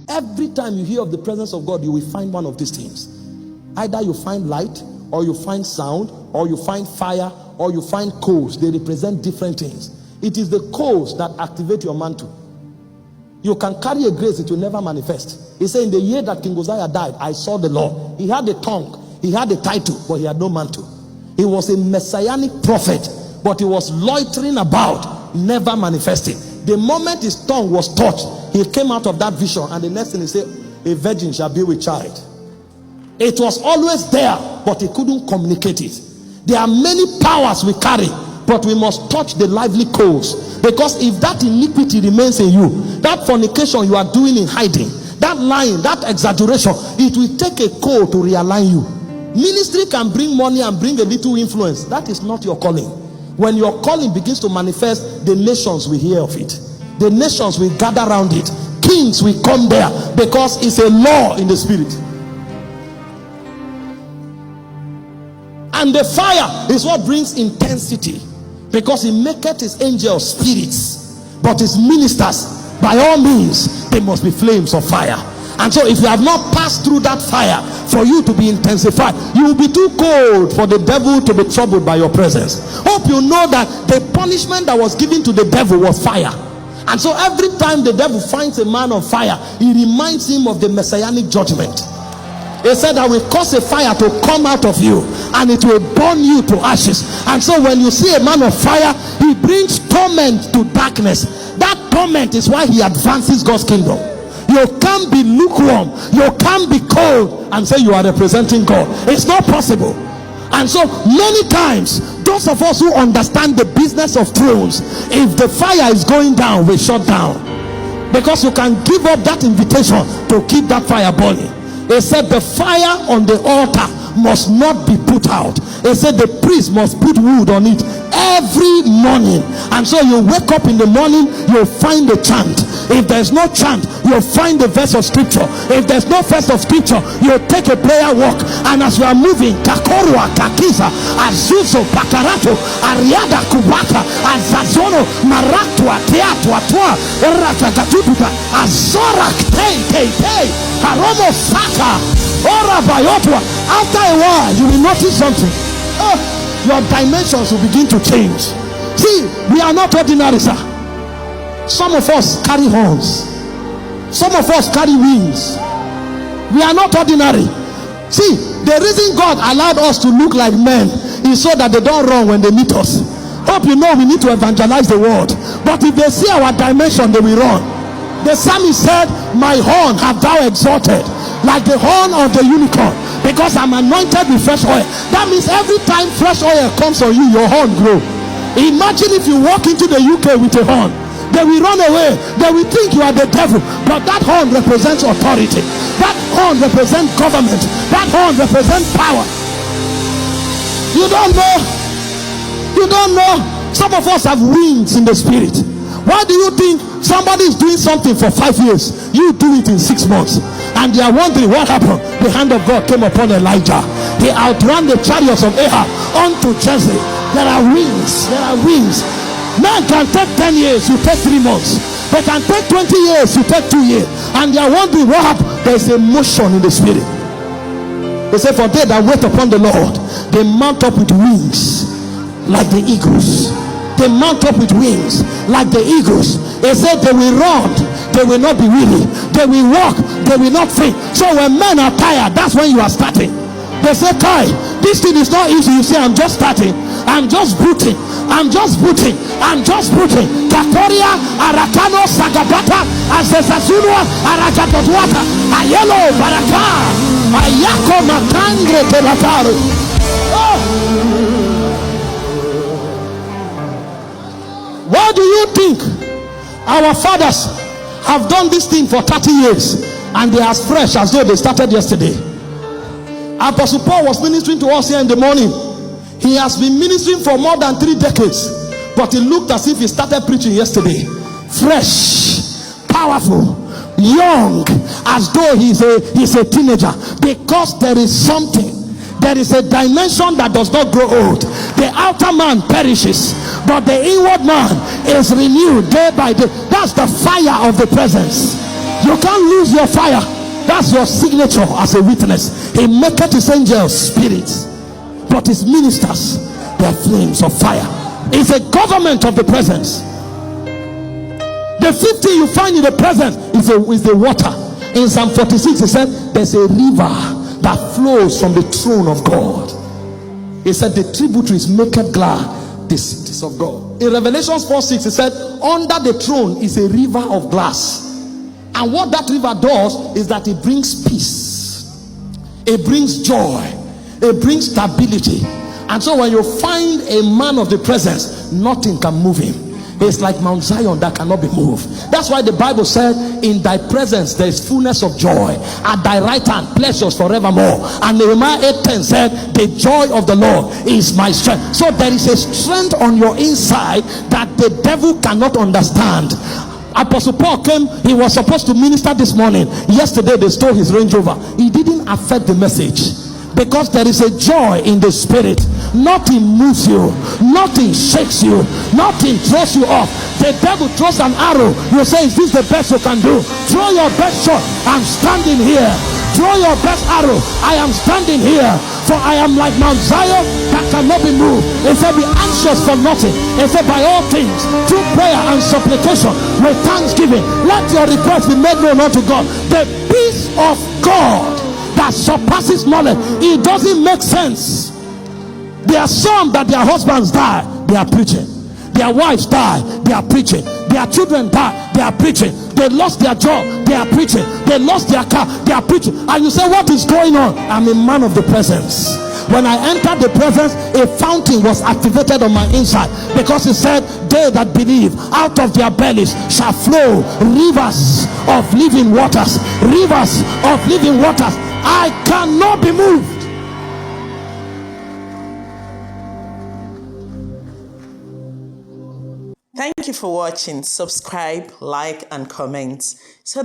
Every time you hear of the presence of God, you will find one of these things. Either you find light, or you find sound, or you find fire, or you find coals. They represent different things. It is the coals that activate your mantle. You can carry a grace, it will never manifest. He said, in the year that King Uzziah died, I saw the Lord. He had a tongue, he had a title, but he had no mantle. He was a messianic prophet, but he was loitering about, never manifesting. The moment his tongue was touched, he came out of that vision, and the next thing he said, a virgin shall be with child. It was always there, but he couldn't communicate it. There are many powers we carry, but we must touch the lively coals. Because if that iniquity remains in you, that fornication you are doing in hiding, that lying, that exaggeration, it will take a coal to realign you. Ministry can bring money and bring a little influence. That is not your calling. When your calling begins to manifest, the nations will hear of it. The nations will gather around it. Kings will come there, because it's a law in the spirit. And the fire is what brings intensity, because he maketh his angels spirits, but his ministers, by all means, they must be flames of fire. And so if you have not passed through that fire for you to be intensified, you will be too cold for the devil to be troubled by your presence. Hope you know that the punishment that was given to the devil was fire. And so every time the devil finds a man on fire, he reminds him of the messianic judgment. He said, I will cause a fire to come out of you, and it will burn you to ashes. And so when you see a man of fire, he brings torment to darkness. That torment is why he advances God's kingdom. You can't be lukewarm, you can't be cold and say you are representing God. It's not possible. And so many times, those of us who understand the business of thrones, if the fire is going down, we shut down, because you can give up that invitation to keep that fire burning. They said the fire on the altar must not be put out. They said the priest must put wood on it every morning. And so you wake up in the morning, you'll find a chant. If there's no chant, you'll find a verse of scripture. If there's no verse of scripture, you'll take a prayer walk. And as you are moving, Kakorwa, Kakiza, Azuzo, Pakarato, Ariada, Kubaka, Azazono, Maratwa, Teatwa, Tua, Erakagatutuka, Azorak, Tei, Haromo Saka, Ora Bayotwa. After a while, you will notice something. Your dimensions will begin to change. See, we are not ordinary, sir. Some of us carry horns. Some of us carry wings. We are not ordinary. See, the reason God allowed us to look like men is so that they don't run when they meet us. Hope you know we need to evangelize the world. But if they see our dimension, they will run. The psalmist said, my horn have thou exalted, like the horn of the unicorn, because I'm anointed with fresh oil. That means every time fresh oil comes on you, your horn grows. Imagine if you walk into the UK with a horn. They will run away. They will think you are the devil. But that horn represents authority. That horn represents government. That horn represents power. You don't know. You don't know. Some of us have wings in the spirit. Why do you think somebody is doing something for 5 years? You do it in 6 months. And they are wondering what happened. The hand of God came upon Elijah. They outran the chariots of Ahab unto Jezreel. There are wings. There are wings. Man can take 10 years, you take 3 months. They can take 20 years, you take 2 years. And they are wondering what happened. There is a motion in the spirit. They say, for they that wait upon the Lord, they mount up with wings like the eagles. They mount up with wings like the eagles. They said they will run, they will not be weary. They will walk, they will not faint. So when men are tired, that's when you are starting. They say, Kai, this thing is not easy. You say, I'm just starting. I'm just booting. I'm just booting. I'm just booting. Katoria, Arakano, Sagabata, Azezazunua, Arakatotwata, Ayelo, Baraka, Ayako, Makangre, Telataru. Why do you think our fathers have done this thing for 30 years and they are as fresh as though they started yesterday? Apostle Paul was ministering to us here in the morning. He has been ministering for more than 3 decades, but he looked as if he started preaching yesterday. Fresh, powerful, young, as though he's a teenager. Because there is something. There is a dimension that does not grow old. The outer man perishes, but the inward man is renewed day by day. That's the fire of the presence. You can't lose your fire. That's your signature as a witness. He maketh his angels spirits, but his ministers, they are flames of fire. It's a government of the presence. The 50 you find in the presence is the water. In Psalm 46 it said there's a river that flows from the throne of God. He said the tributaries make it glad the cities of God. In Revelation 4:6 it said under the throne is a river of glass. And what that river does is that it brings peace, it brings joy, it brings stability. And so when you find a man of the presence, nothing can move him. It's like Mount Zion that cannot be moved. That's why the Bible said in thy presence there is fullness of joy, at thy right hand pleasures forevermore. And Nehemiah 8:10 said the joy of the Lord is my strength. So there is a strength on your inside that the devil cannot understand. Apostle Paul came, he was supposed to minister this morning. Yesterday they stole his Range Rover. He didn't affect the message because there is a joy in the spirit. Nothing moves you, nothing shakes you, nothing throws you off. The devil throws an arrow, you say, is this the best you can do? Throw your best shot. I'm standing here. Throw your best arrow. I am standing here, for I am like Mount Zion that cannot be moved. It said, be anxious for nothing. It said, by all things through prayer and supplication with thanksgiving let your request be made known unto God. The peace of God that surpasses knowledge. It doesn't make sense. There are some that their husbands die, they are preaching. Their wives die, they are preaching. Their children die, they are preaching. They lost their job, they are preaching. They lost their car, they are preaching. And you say, what is going on? I'm a man of the presence. When I entered the presence, a fountain was activated on my inside, because it said, they that believe, out of their bellies shall flow rivers of living waters. Rivers of living waters. I cannot be moved. Thank you for watching. Subscribe, like, and comment so that